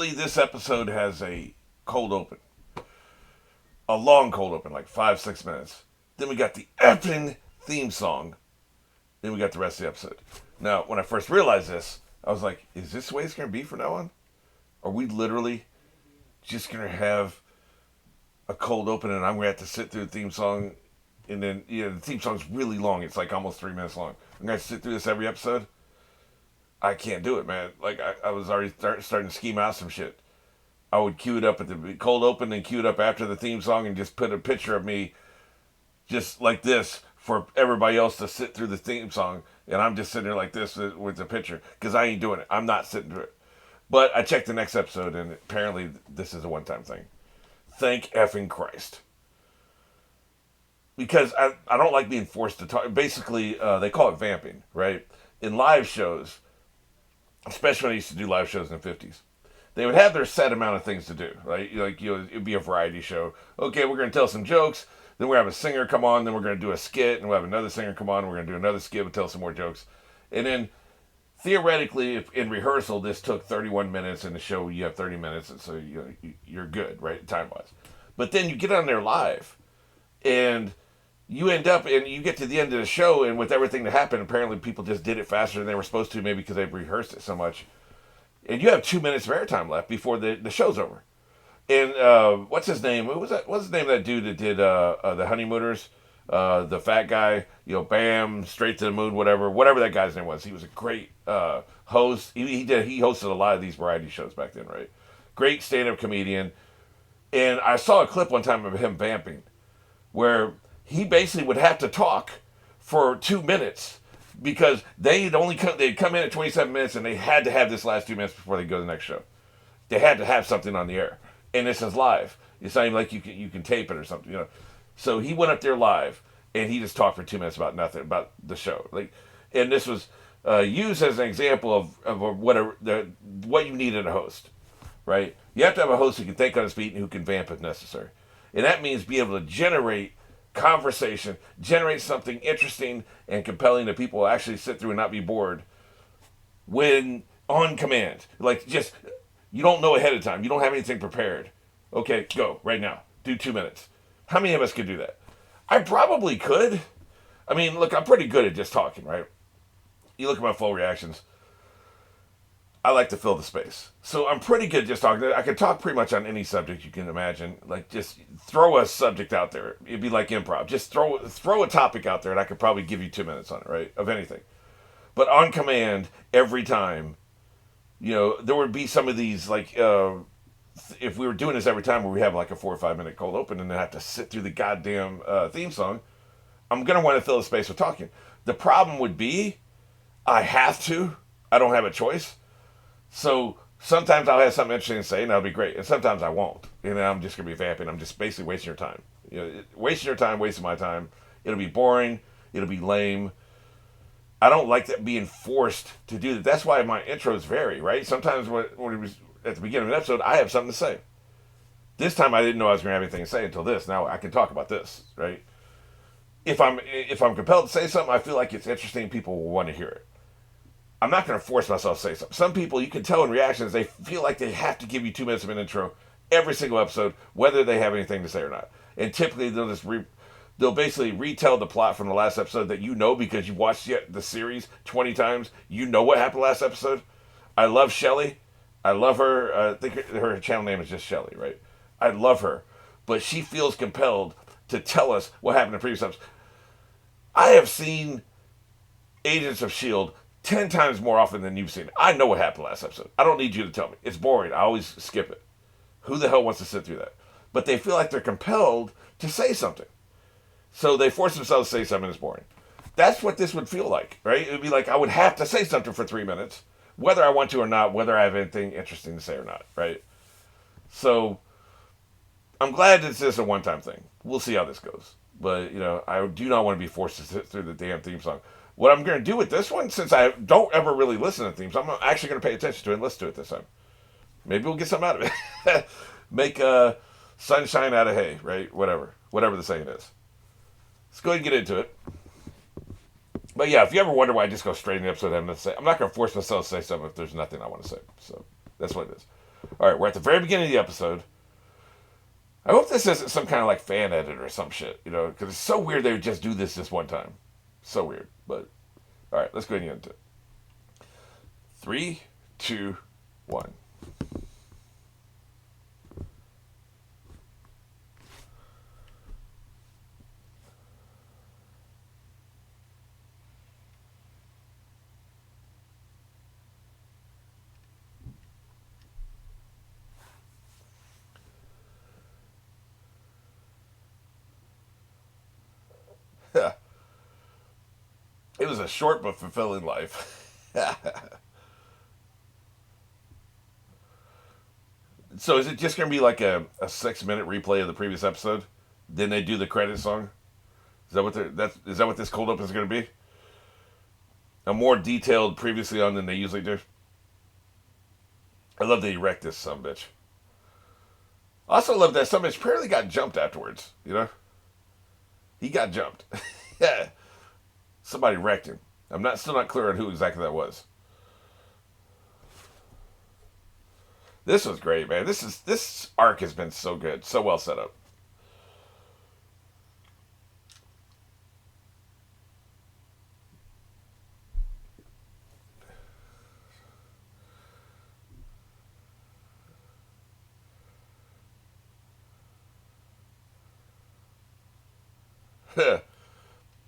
literally, this episode has a cold open, a long cold open, like 5, 6 minutes. Then we got the effing theme song. Then we got the rest of the episode. Now, when I first realized this, I was like, is this the way it's going to be from now on? Are we literally just going to have a cold open and I'm going to have to sit through the theme song? And then, the theme song's really long. It's like almost 3 minutes long. I'm going to sit through this every episode? I can't do it, man. Like, I was already starting to scheme out some shit. I would cue it up at the cold open and cue it up after the theme song and just put a picture of me just like this for everybody else to sit through the theme song. And I'm just sitting there like this with the picture because I ain't doing it. I'm not sitting through it. But I checked the next episode and apparently this is a one-time thing. Thank effing Christ. Because I don't like being forced to talk. Basically, they call it vamping, right? In live shows, especially when I used to do live shows in the 50s, they would have their set amount of things to do, right? Like, it'd be a variety show. Okay, we're going to tell some jokes. Then we're going to have a singer come on. Then we're going to do a skit. And we'll have another singer come on. And we're going to do another skit and tell some more jokes. And then, theoretically, if in rehearsal, this took 31 minutes. In the show, you have 30 minutes. And so you're good, right, time-wise. But then you get on there live. And you end up, and you get to the end of the show, and with everything that happened, apparently people just did it faster than they were supposed to, maybe because they've rehearsed it so much. And you have 2 minutes of airtime left before the show's over. And what's his name? What's the name of that dude that did the Honeymooners? The fat guy, Bam, Straight to the Moon, whatever that guy's name was. He was a great host. He hosted a lot of these variety shows back then, right? Great stand-up comedian. And I saw a clip one time of him vamping, where he basically would have to talk for 2 minutes because they'd come in at 27 minutes and they had to have this last 2 minutes before they go to the next show. They had to have something on the air, and this is live. It's not even like you can tape it or something, So he went up there live and he just talked for 2 minutes about nothing, about the show. And this was used as an example of what you need in a host, right? You have to have a host who can think on his feet and who can vamp if necessary, and that means be able to generate conversation, generate something interesting and compelling that people will actually sit through and not be bored when on command. Like, just, you don't know ahead of time. You don't have anything prepared. Okay, go right now. Do 2 minutes. How many of us could do that? I probably could. I mean, look, I'm pretty good at just talking, right? You look at my full reactions. I like to fill the space. So I'm pretty good at just talking. I can talk pretty much on any subject you can imagine. Like, just throw a subject out there. It'd be like improv. Just throw a topic out there and I could probably give you 2 minutes on it, right? Of anything. But on command, every time, there would be some of these, like, if we were doing this every time where we have like a 4 or 5 minute cold open and then have to sit through the goddamn theme song, I'm going to want to fill the space with talking. The problem would be, I have to. I don't have a choice. So sometimes I'll have something interesting to say, and that'll be great. And sometimes I won't. I'm just going to be vamping. I'm just basically wasting your time. Wasting your time, wasting my time. It'll be boring. It'll be lame. I don't like that being forced to do that. That's why my intros vary, right? Sometimes when it was at the beginning of an episode, I have something to say. This time I didn't know I was going to have anything to say until this. Now I can talk about this, right? If I'm compelled to say something, I feel like it's interesting. People will want to hear it. I'm not going to force myself to say something. Some people, you can tell in reactions, they feel like they have to give you 2 minutes of an intro every single episode, whether they have anything to say or not. And typically, they'll basically retell the plot from the last episode that because you watched the series 20 times. You know what happened last episode. I love Shelley. I love her. I think her channel name is just Shelley, right? I love her. But she feels compelled to tell us what happened in previous episodes. I have seen Agents of S.H.I.E.L.D. 10 times more often than you've seen it. I know what happened last episode. I don't need you to tell me. It's boring. I always skip it. Who the hell wants to sit through that? But they feel like they're compelled to say something. So they force themselves to say something that's boring. That's what this would feel like, right? It would be like I would have to say something for 3 minutes, whether I want to or not, whether I have anything interesting to say or not, right? So I'm glad this is a one-time thing. We'll see how this goes. But, I do not want to be forced to sit through the damn theme song. What I'm going to do with this one, since I don't ever really listen to themes, I'm actually going to pay attention to it and listen to it this time. Maybe we'll get something out of it. Make sunshine out of hay, right? Whatever the saying is. Let's go ahead and get into it. But yeah, if you ever wonder why I just go straight in the episode, I'm not going to force myself to say something if there's nothing I want to say. So that's what it is. All right, we're at the very beginning of the episode. I hope this isn't some kind of like fan edit or some shit, because it's so weird they would just do this one time. So weird. But all right, let's go ahead and get into it. 3, 2, 1. It was a short but fulfilling life. So is it just going to be like a 6-minute replay of the previous episode? Then they do the credit song? Is that what this cold open is going to be? A more detailed previously on than they usually do? I love that he wrecked this sumbitch. I also love that sumbitch apparently got jumped afterwards, He got jumped. Yeah. Somebody wrecked him. I'm still not clear on who exactly that was. This was great, man. This arc has been so good, so well set up.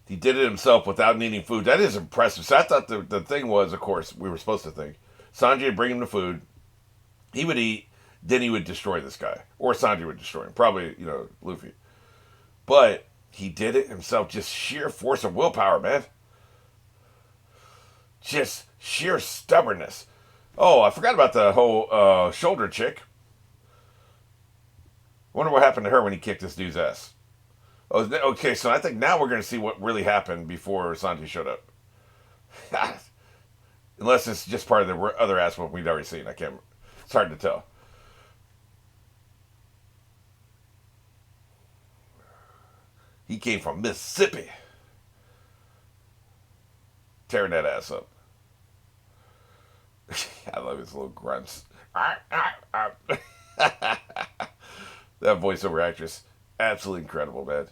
He did it himself without needing food. That is impressive. So I thought the thing was, of course, we were supposed to think Sanji would bring him the food. He would eat. Then he would destroy this guy, or Sanji would destroy him. Probably, Luffy. But he did it himself. Just sheer force of willpower, man. Just sheer stubbornness. Oh, I forgot about the whole shoulder chick. Wonder what happened to her when he kicked this dude's ass. Oh, okay. So I think now we're going to see what really happened before Sanji showed up. Unless it's just part of the other aspect we've already seen. I can't. It's hard to tell. He came from Mississippi, tearing that ass up. I love his little grunts. That voiceover actress, absolutely incredible, man.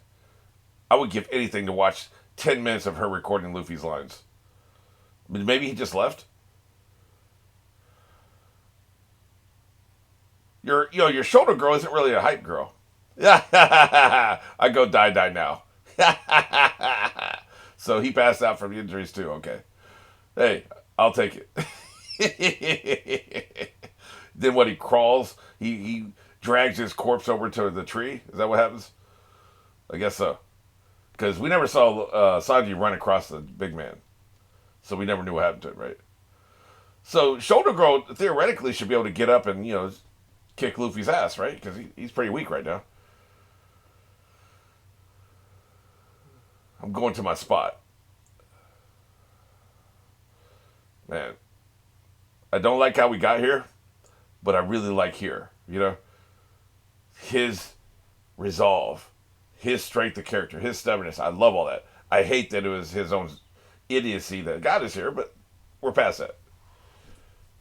I would give anything to watch 10 minutes of her recording Luffy's lines. But maybe he just left. Your shoulder girl isn't really a hype girl. I go die now. So he passed out from injuries too. Okay. Hey, I'll take it. Then what? He crawls. He drags his corpse over to the tree. Is that what happens? I guess so. Because we never saw Sanji run across the big man, so we never knew what happened to him, right? So Shoulder Girl theoretically should be able to get up and kick Luffy's ass, right? Because he's pretty weak right now. I'm going to my spot. Man, I don't like how we got here, but I really like here. His resolve, his strength of character, his stubbornness. I love all that. I hate that it was his own idiocy that got us here, but we're past that.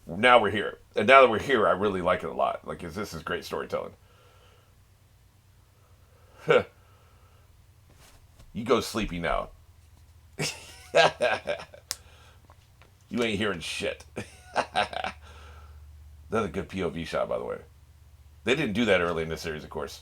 Now we're here. And now that we're here, I really like it a lot. This is great storytelling. You go sleepy now. You ain't hearing shit. That's a good POV shot, by the way. They didn't do that early in this series, of course.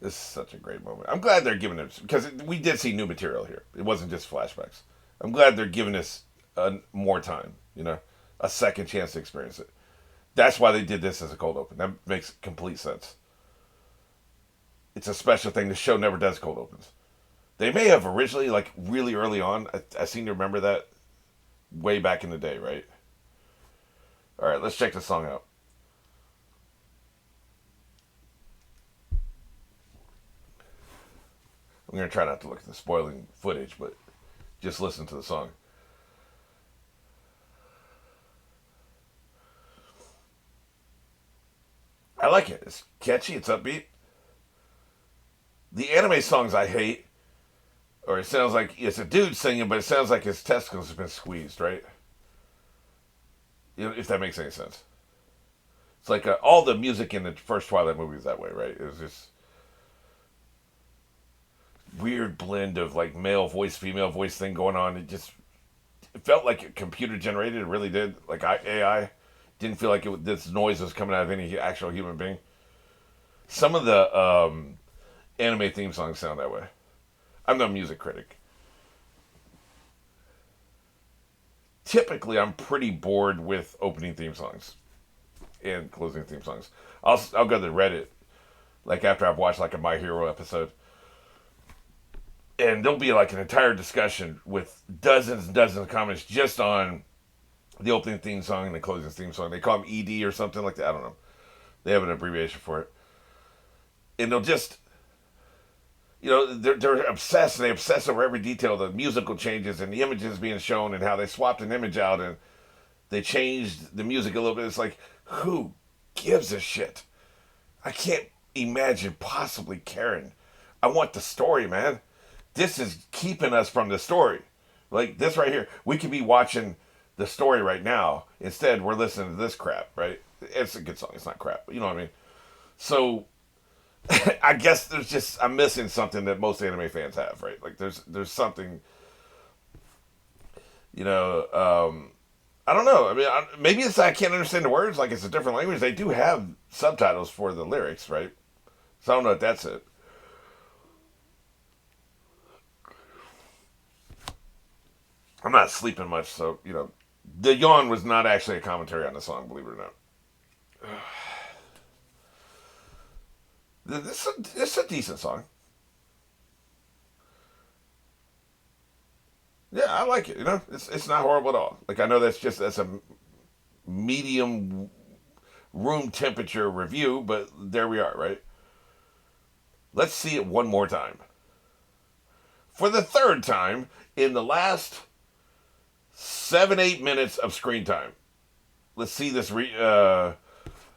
This is such a great moment. I'm glad they're giving us, because we did see new material here. It wasn't just flashbacks. I'm glad they're giving us more time, a second chance to experience it. That's why they did this as a cold open. That makes complete sense. It's a special thing. The show never does cold opens. They may have originally, like really early on. I seem to remember that way back in the day, right? All right, let's check the song out. I'm gonna try not to look at the spoiling footage, but just listen to the song. I like it. It's catchy. It's upbeat. The anime songs I hate, or it sounds like it's a dude singing, but it sounds like his testicles have been squeezed, right? You know, if that makes any sense. It's like all the music in the first Twilight movie is that way, right? It was just weird blend of like male voice, female voice thing going on. It felt like a computer generated. It really did. Like AI didn't feel like this noise was coming out of any actual human being. Some of the anime theme songs sound that way. I'm no music critic. Typically, I'm pretty bored with opening theme songs and closing theme songs. I'll go to Reddit like after I've watched like a My Hero episode, and there'll be like an entire discussion with dozens and dozens of comments just on the opening theme song and the closing theme song. They call them ED or something like that. I don't know. They have an abbreviation for it, and they'll just they're obsessed. They obsess over every detail, the musical changes and the images being shown, and how they swapped an image out and they changed the music a little bit. It's like, who gives a shit? I can't imagine possibly caring. I want the story, man. This is keeping us from the story. Like this right here, we could be watching the story right now. Instead, we're listening to this crap, right? It's a good song. It's not crap, but you know what I mean. So I guess I'm missing something that most anime fans have, right? Like there's something, you know. I don't know. I mean, maybe it's I can't understand the words. Like it's a different language. They do have subtitles for the lyrics, right? So I don't know if that's it. I'm not sleeping much, so the yawn was not actually a commentary on the song, believe it or not. This is a decent song. Yeah, I like it. It's not horrible at all. Like I know that's a medium room temperature review, but there we are, right? Let's see it one more time. For the third time in the last 7-8 minutes of screen time. Let's see this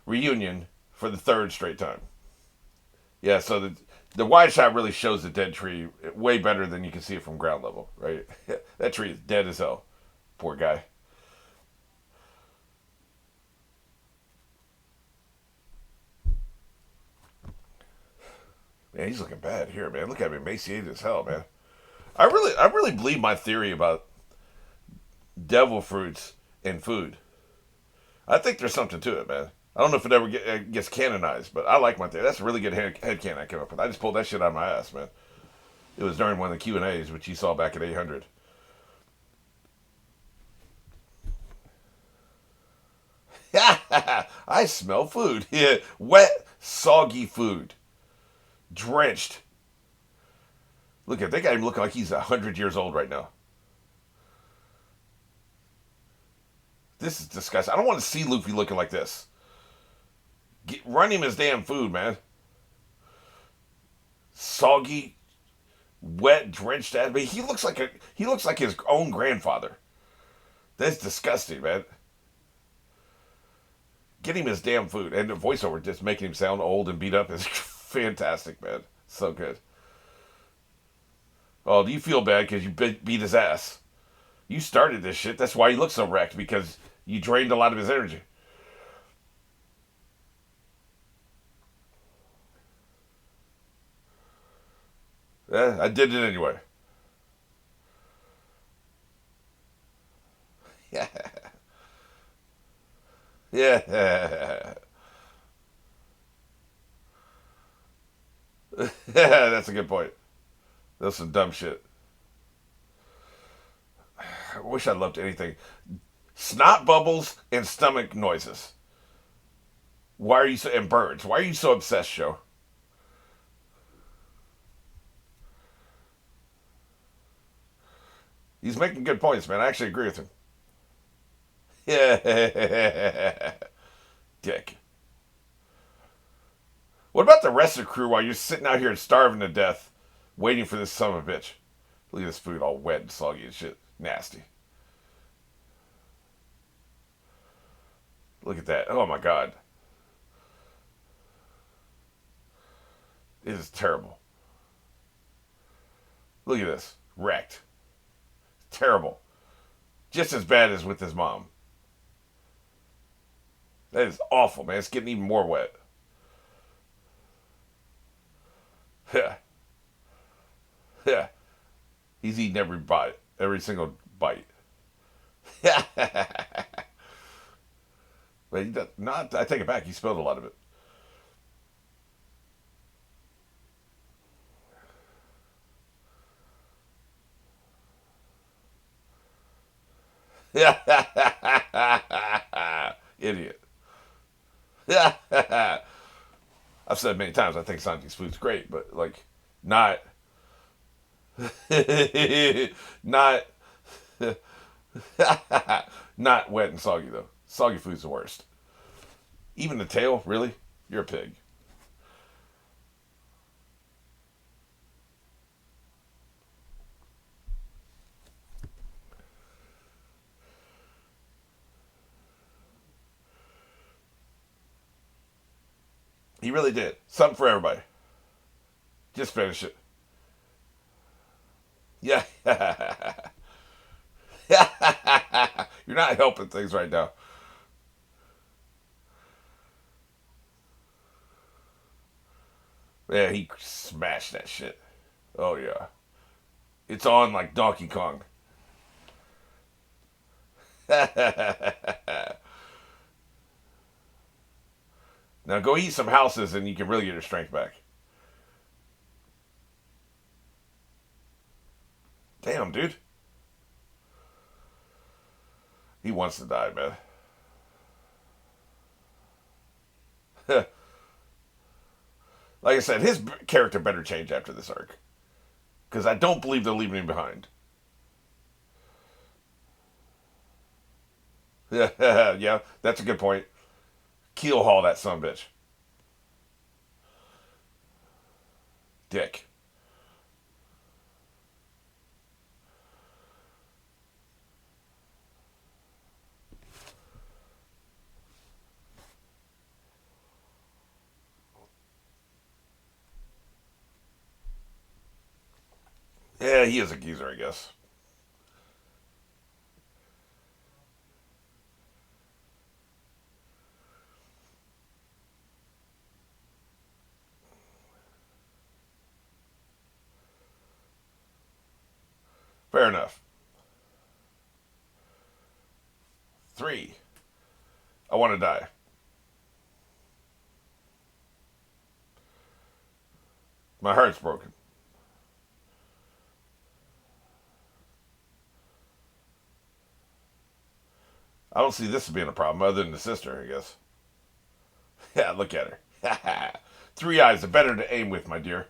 reunion for the third straight time. Yeah, so the wide shot really shows the dead tree way better than you can see it from ground level, right? That tree is dead as hell. Poor guy. Man, he's looking bad here, man. Look at him, emaciated as hell, man. I really believe my theory about devil fruits and food. I think there's something to it, man. I don't know if it ever gets canonized, but I like my theory. That's a really good head canon I came up with. I just pulled that shit out of my ass, man. It was during one of the Q&As, which you saw back at 800. I smell food. Yeah, wet, soggy food. Drenched. Look at that guy looking like he's 100 years old right now. This is disgusting. I don't want to see Luffy looking like this. Run him his damn food, man. Soggy, wet, drenched ass. But he looks like his own grandfather. That's disgusting, man. Get him his damn food. And the voiceover just making him sound old and beat up is fantastic, man. So good. Oh, do you feel bad because you beat his ass? You started this shit. That's why he looks so wrecked, because you drained a lot of his energy. Yeah, I did it anyway. Yeah. Yeah. Yeah, that's a good point. That's some dumb shit. I wish I loved anything. Snot bubbles and stomach noises. Why are you so and birds? Why are you so obsessed, Joe? He's making good points, man. I actually agree with him. Yeah, dick. What about the rest of the crew while you're sitting out here and starving to death, waiting for this son of a bitch? Look at this food all wet and soggy and shit. Nasty. Look at that. Oh my god. It is terrible. Look at this. Wrecked. Terrible. Just as bad as with his mom. That is awful, man. It's getting even more wet. Yeah. Yeah. He's eating every bite. Every single bite. But he does not. I take it back. He spilled a lot of it. Idiot. I've said many times I think Sanji's food's great, but like not not not wet and soggy though. Soggy food's the worst. Even the tail, really? You're a pig. He really did. Something for everybody. Just finish it. Yeah. You're not helping things right now. Yeah, he smashed that shit. Oh yeah. It's on like Donkey Kong. Now go eat some houses and you can really get your strength back. Damn, dude. He wants to die, man. Like I said, his character better change after this arc. Because I don't believe they're leaving him behind. Yeah, that's a good point. Keel haul that son of a bitch. Dick. Yeah, he is a geezer, I guess. Fair enough. 3. I want to die. My heart's broken. I don't see this as being a problem other than the sister, I guess. Yeah, look at her. 3 eyes are better to aim with, my dear.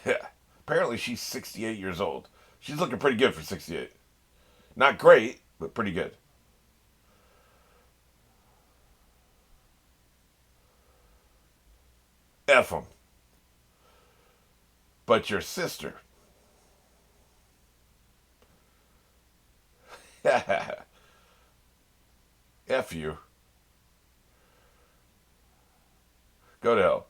Yeah. Apparently she's 68 years old. She's looking pretty good for 68. Not great, but pretty good. F them. But your sister. F you. Go to hell.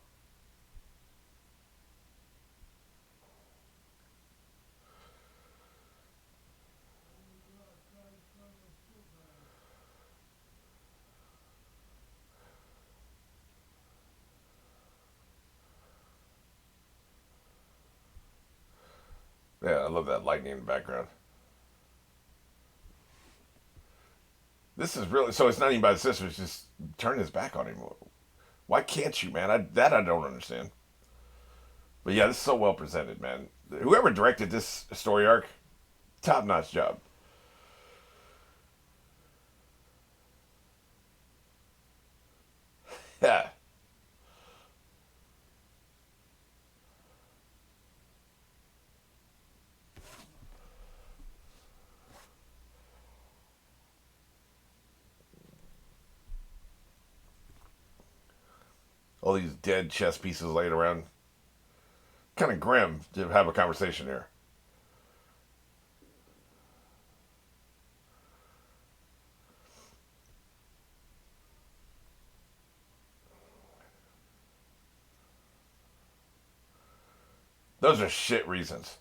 Yeah, I love that lightning in the background. This is really so. It's not even by the sister. It's just turning his back on him. Why can't you, man? I don't understand. But yeah, this is so well presented, man. Whoever directed this story arc, top notch job. Yeah, All these dead chess pieces laid around. Kind of grim to have a conversation here. Those are shit reasons.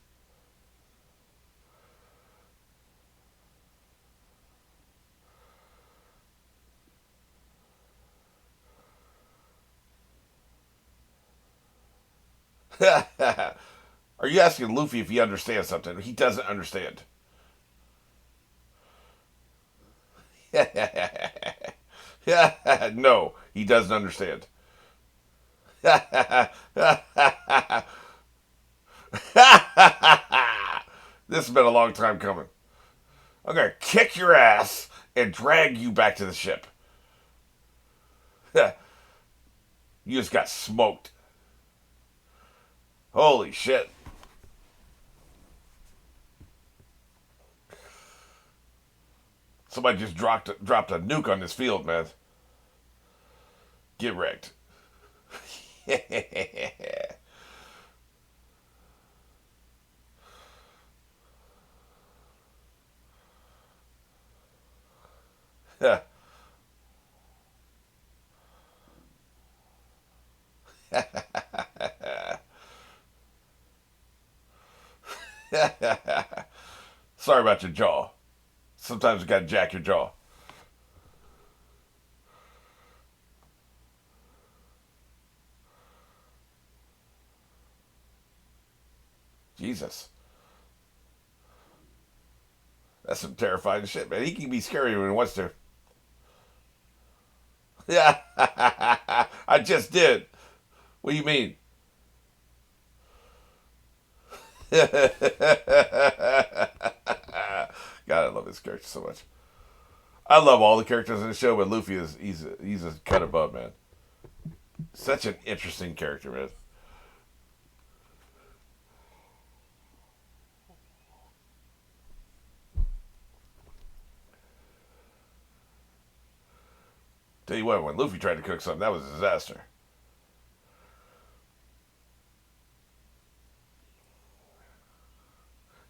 Are you asking Luffy if he understands something? He doesn't understand. No, he doesn't understand. This has been a long time coming. I'm gonna kick your ass and drag you back to the ship. You just got smoked. Holy shit. Somebody just dropped a nuke on this field, man. Get wrecked. Sorry about your jaw. Sometimes you gotta jack your jaw. Jesus. That's some terrifying shit, man. He can be scary when he wants to. Yeah. I just did. What do you mean? God, I love this character so much. I love all the characters in the show, but Luffy is he's a cut above, man. Such an interesting character, man. Tell you what, when Luffy tried to cook something, that was a disaster.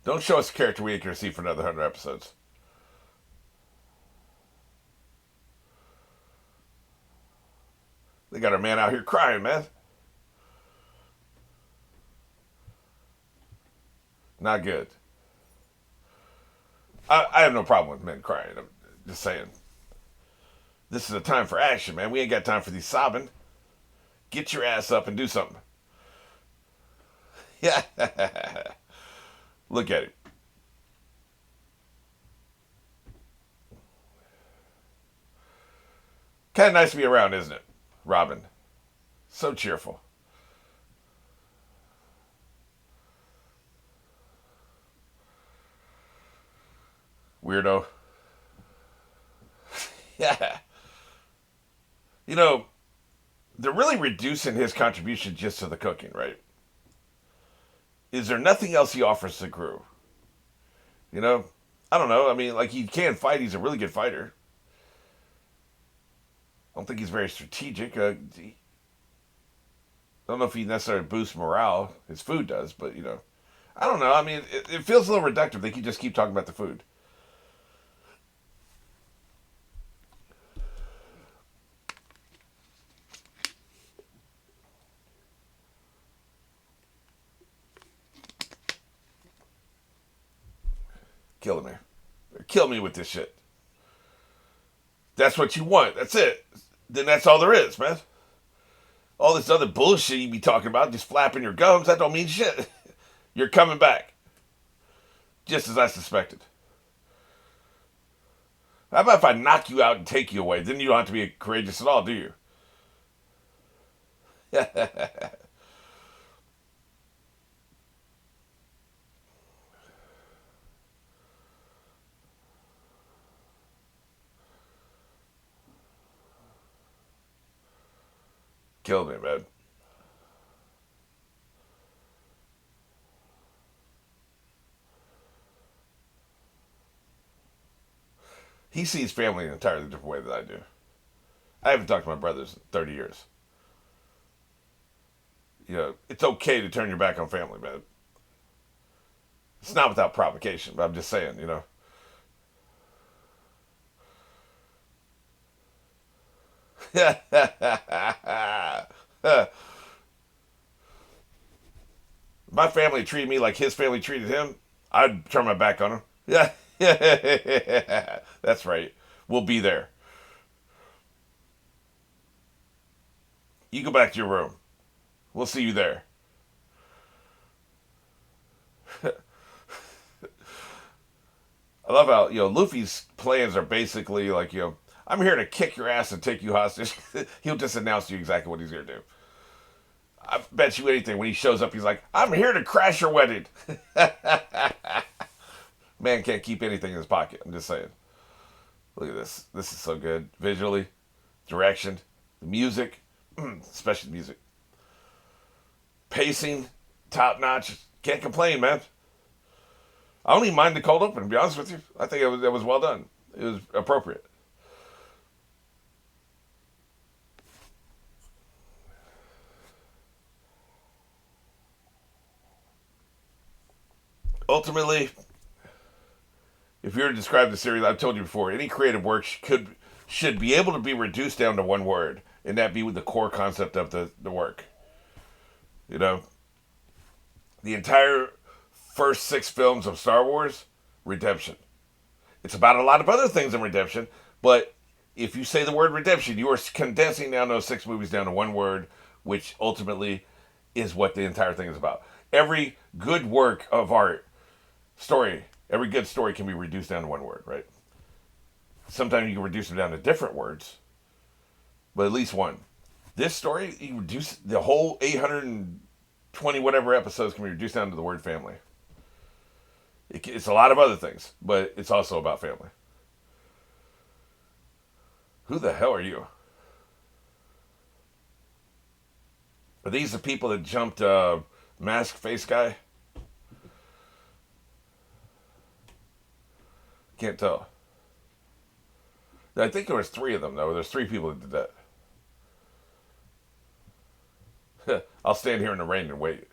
Don't show us a character we ain't gonna see for another 100 episodes. They got our man out here crying, man. Not good. I have no problem with men crying. I'm just saying. This is a time for action, man. We ain't got time for these sobbing. Get your ass up and do something. Yeah. Look at it. Kind of nice to be around, isn't it? Robin. So cheerful. Weirdo. Yeah. You know, they're really reducing his contribution just to the cooking, right? Is there nothing else he offers to the crew? You know? I don't know. I mean, like, he can fight. He's a really good fighter. I don't think he's very strategic. I don't know if he necessarily boosts morale. His food does, but, you know. I don't know. I mean, it feels a little reductive. They can just keep talking about the food. Killing me. Kill me with this shit. That's what you want. That's it. Then that's all there is, man. All this other bullshit you be talking about, just flapping your gums, that don't mean shit. You're coming back. Just as I suspected. How about if I knock you out and take you away? Then you don't have to be courageous at all, do you? Kill me, man. He sees family in an entirely different way than I do. I haven't talked to my brothers in 30 years. You know, it's okay to turn your back on family, man. It's not without provocation, but I'm just saying, you know. My family treated me like his family treated him, I'd turn my back on him. Yeah, that's right. We'll be there. You go back to your room. We'll see you there. I love how Luffy's plans are basically like I'm here to kick your ass and take you hostage. He'll just announce to you exactly what he's gonna do. I bet you anything when he shows up, he's like, I'm here to crash your wedding. Man can't keep anything in his pocket. I'm just saying. Look at this. This is so good. Visually, direction, the music, especially the music. Pacing, top notch. Can't complain, man. I don't even mind the cold open, to be honest with you. I think it was well done. It was appropriate. Ultimately, if you were to describe the series, I've told you before, any creative work should be able to be reduced down to one word, and that be the core concept of the work. You know, the entire first 6 films of Star Wars, redemption. It's about a lot of other things in redemption, but if you say the word redemption, you are condensing down those 6 movies down to one word, which ultimately is what the entire thing is about. Every good work of art, story, every good story can be reduced down to one word, right? Sometimes you can reduce them down to different words, but at least one. This story, you reduce the whole 820 whatever episodes can be reduced down to the word family. It's a lot of other things, but it's also about family. Who the hell are you? Are these the people that jumped mask face guy? Can't tell. I think there was 3 of them though. There's 3 people that did that. I'll stand here in the rain and wait.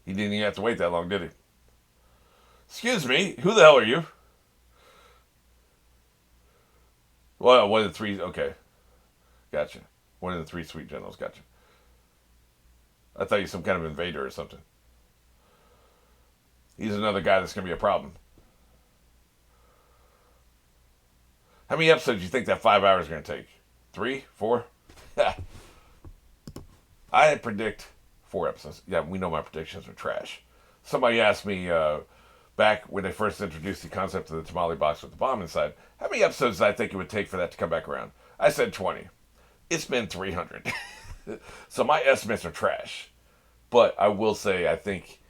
He didn't even have to wait that long, did he? Excuse me, who the hell are you? Well, one of the 3. Okay, gotcha. One of the 3 sweet generals. Gotcha. I thought you were some kind of invader or something. He's another guy that's going to be a problem. How many episodes do you think that 5 hours is going to take? 3? 4? I predict 4 episodes. Yeah, we know my predictions are trash. Somebody asked me back when they first introduced the concept of the tamale box with the bomb inside, how many episodes did I think it would take for that to come back around? I said 20. It's been 300. So my estimates are trash. But I will say, I think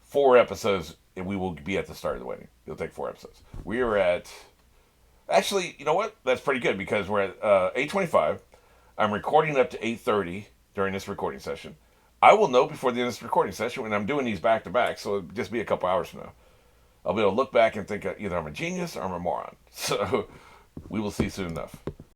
4 episodes, and we will be at the start of the wedding. It'll take 4 episodes. We are at... Actually, you know what? That's pretty good because we're at 8:25. I'm recording up to 8:30 during this recording session. I will know before the end of this recording session when I'm doing these back to back, so it'll just be a couple hours from now. I'll be able to look back and think either I'm a genius or I'm a moron. So we will see soon enough.